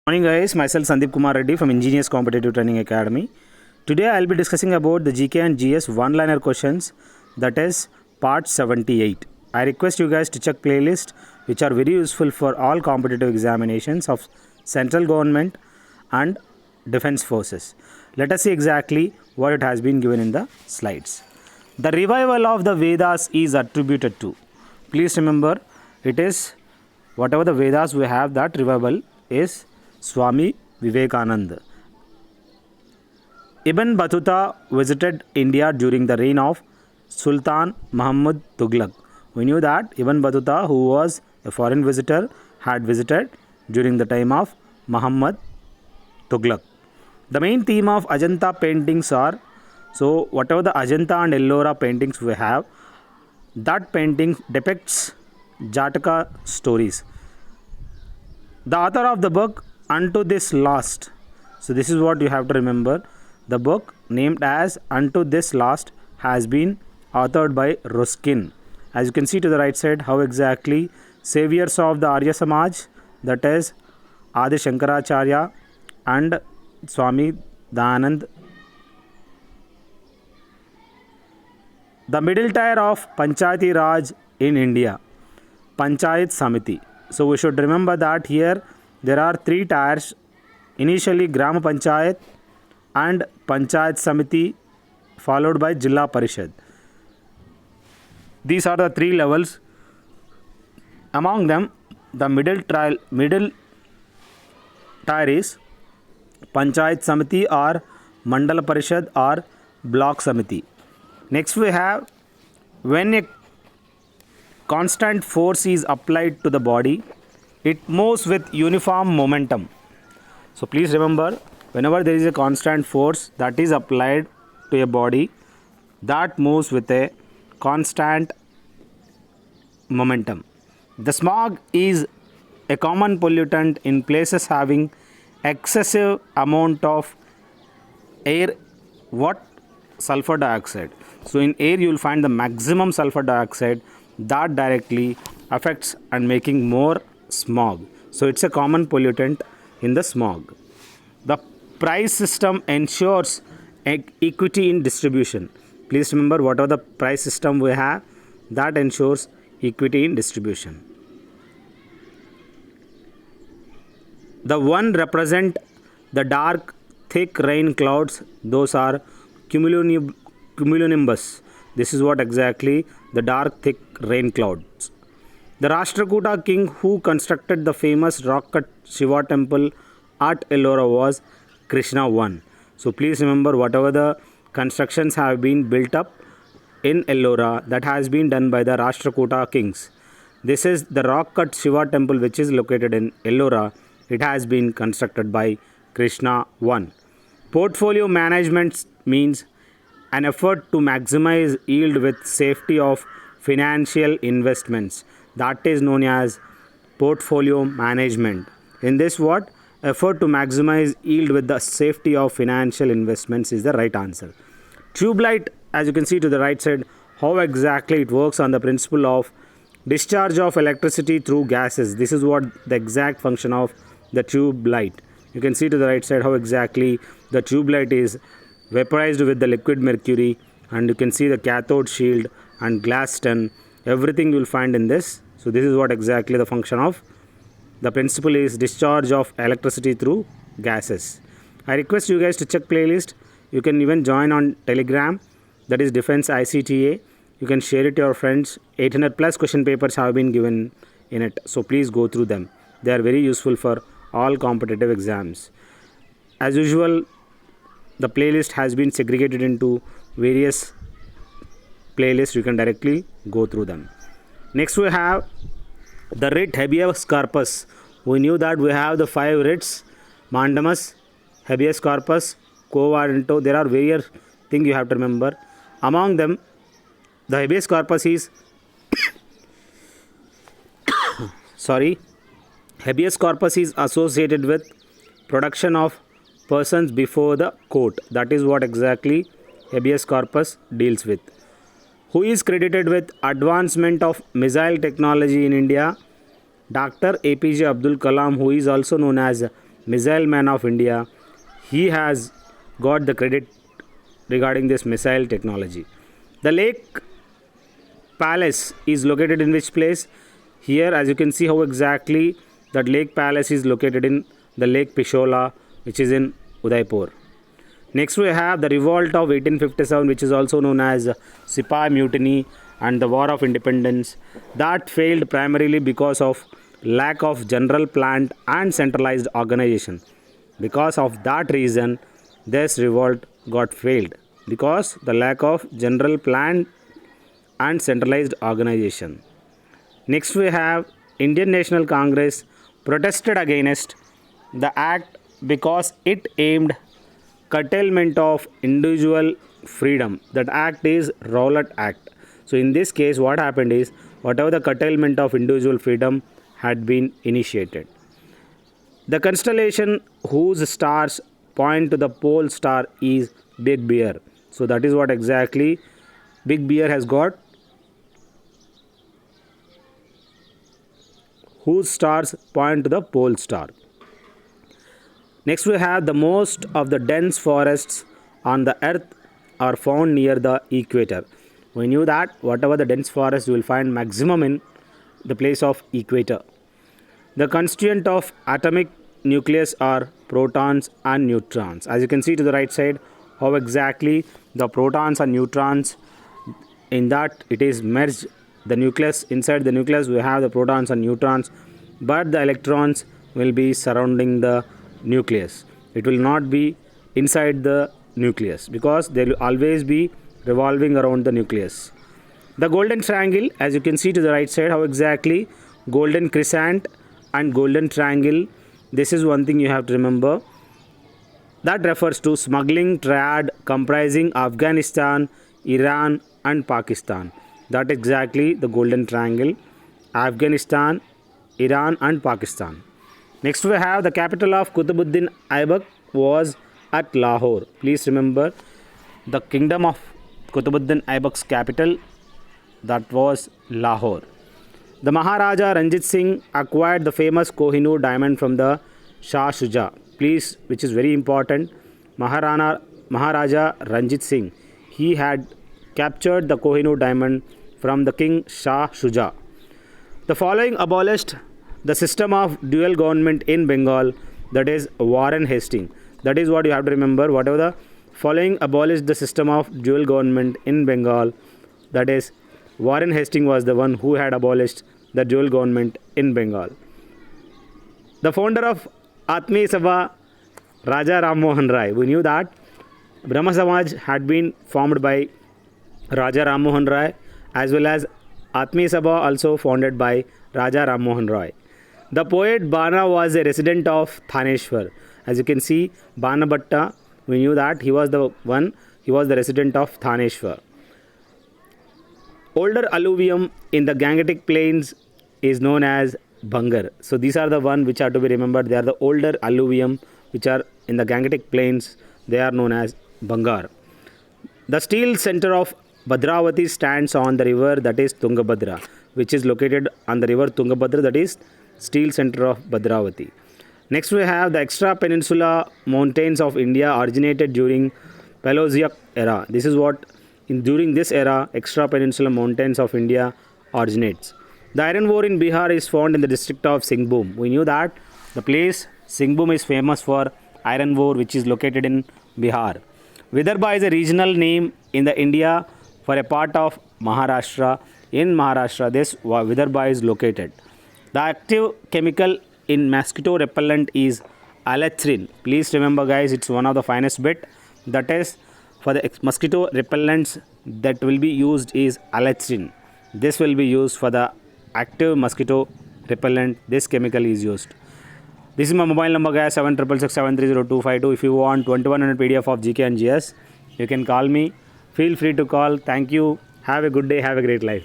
Morning guys, myself Sandeep Kumar Reddy from Engineers Competitive Training Academy. Today I'll be discussing about the GK and GS one-liner questions, that is part 78. I request you guys to check playlist which are very useful for all competitive examinations of central government and defense forces. Let us see exactly what it has been given in the slides. The revival of the Vedas is attributed to. Please remember, it is whatever the Vedas we have, that revival is Swami Vivekananda. Ibn Battuta visited India during the reign of Sultan Muhammad Tughlaq. We knew that Ibn Battuta, who was a foreign visitor, had visited during the time of Muhammad Tughlaq. The main theme of Ajanta paintings are, so whatever the Ajanta and Ellora paintings we have, that painting depicts Jataka stories. The author of the book Unto This Last, so this is what you have to remember. The book named as Unto This Last has been authored by Ruskin. As you can see to the right side, how exactly saviors of the Arya Samaj, that is Adi Shankaracharya and Swami Dayanand. The middle tier of Panchayati Raj in India, Panchayat Samiti. So we should remember that here there are three tiers. Initially Gram Panchayat and Panchayat Samiti, followed by Jilla Parishad. These are the three levels. Among them, the middle tier is Panchayat Samiti or Mandala Parishad or Block Samiti. Next we have, when a constant force is applied to the body, it moves with uniform momentum. So please remember, whenever there is a constant force that is applied to a body, that moves with a constant momentum. The smog is a common pollutant in places having excessive amount of air. What? Sulfur dioxide. So in air you will find the maximum sulfur dioxide that directly affects and making more smog. So it's a common pollutant in the smog. The price system ensures equity in distribution. Please remember, whatever the price system we have, that ensures equity in distribution. The one represent the dark thick rain clouds, those are cumulonimbus. This is what exactly the dark thick rain clouds. The Rashtrakuta king who constructed the famous rock cut Shiva temple at Ellora was Krishna I. So please remember, whatever the constructions have been built up in Ellora, that has been done by the Rashtrakuta kings. This is the rock cut Shiva temple which is located in Ellora. It has been constructed by Krishna I. Portfolio management means an effort to maximize yield with safety of financial investments. That is known as portfolio management. In this, what? Effort to maximize yield with the safety of financial investments is the right answer. Tube light, as you can see to the right side, how exactly it works on the principle of discharge of electricity through gases. This is what the exact function of the tube light. You can see to the right side how exactly the tube light is vaporized with the liquid mercury, and you can see the cathode shield and glass tin. Everything you will find in this. So this is what exactly the function of the principle is, discharge of electricity through gases. I request you guys to check playlist. You can even join on Telegram, that is Defense ICTA. You can share it to your friends. 800 plus question papers have been given in it. So please go through them. They are very useful for all competitive exams. As usual, the playlist has been segregated into various playlists. You can directly go through them. Next we have the writ habeas corpus. We knew that we have the 5 writs: mandamus, habeas corpus, quo warranto. There are various things you have to remember. Among them, the habeas corpus is habeas corpus is associated with production of persons before the court. That is what exactly habeas corpus deals with. Who is credited with advancement of missile technology in India? Dr. APJ Abdul Kalam, who is also known as missile man of India. He has got the credit regarding this missile technology. The Lake Palace is located in which place? Here, as you can see how exactly that Lake Palace is located in the Lake Pishola, which is in Udaipur. Next we have the revolt of 1857, which is also known as Sipai Mutiny and the War of Independence, that failed primarily because of lack of general planned and centralized organization. Because of that reason, this revolt got failed, because the lack of general planned and centralized organization. Next we have Indian National Congress protested against the act because it aimed curtailment of individual freedom. That act is Rowlatt Act. So in this case what happened is, whatever the curtailment of individual freedom had been initiated. The constellation whose stars point to the pole star is Big Bear. So that is what exactly Big Bear has got, whose stars point to the pole star. Next we have the most of the dense forests on the earth are found near the equator. We knew that whatever the dense forest you will find maximum in the place of equator. The constituent of atomic nucleus are protons and neutrons. As you can see to the right side how exactly the protons and neutrons, in that it is merged, the nucleus, inside the nucleus we have the protons and neutrons, but the electrons will be surrounding the nucleus. It will not be inside the nucleus, because they will always be revolving around the nucleus. The golden triangle, as you can see to the right side how exactly golden crescent and golden triangle, this is one thing you have to remember. That refers to smuggling triad comprising Afghanistan, Iran and Pakistan. That exactly the golden triangle, Afghanistan, Iran and Pakistan. Next we have the capital of Qutbuddin Aibak was at Lahore. Please remember the kingdom of Qutbuddin Aibak's capital, that was Lahore. The Maharaja Ranjit Singh acquired the famous Kohinoor diamond from the Shah Shuja. Please, which is very important, Maharaja Ranjit Singh, he had captured the Kohinoor diamond from the King Shah Shuja. The following abolished the system of dual government in Bengal, that is Warren Hastings. That is what you have to remember. Whatever the following abolished the system of dual government in Bengal, that is Warren Hastings was the one who had abolished the dual government in Bengal. The founder of Atmi Sabha, Raja Ram Mohan Rai. We knew that Brahma Samaj had been formed by Raja Ram Mohan Rai, as well as Atmi Sabha also founded by Raja Ram Mohan Rai. The poet Bana was a resident of Thaneshwar. As you can see, Bana Bhatta, we knew that he was the resident of Thaneshwar. Older alluvium in the Gangetic Plains is known as Bangar. So these are the one which are to be remembered. They are the older alluvium which are in the Gangetic Plains. They are known as Bangar. The steel center of Bhadravati stands on the river, that is Tungabhadra, which is located on the river Tungabhadra, that is steel center of Bhadravati. Next we have the extra peninsula mountains of India originated during Paleozoic era. This is what during this era extra peninsula mountains of India originates. The iron ore in Bihar is found in the district of Singhbhum. We knew that the place Singhbhum is famous for iron ore, which is located in Bihar. Vidarbha is a regional name in the India for a part of Maharashtra. In Maharashtra, this Vidarbha is located. The active chemical in mosquito repellent is alethrin. Please remember guys, it's one of the finest bit. That is, for the mosquito repellents that will be used is alethrin. This will be used for the active mosquito repellent. This chemical is used. This is my mobile number guys, 7667302252. If you want 2100 PDF of GK and GS, you can call me. Feel free to call. Thank you. Have a good day. Have a great life.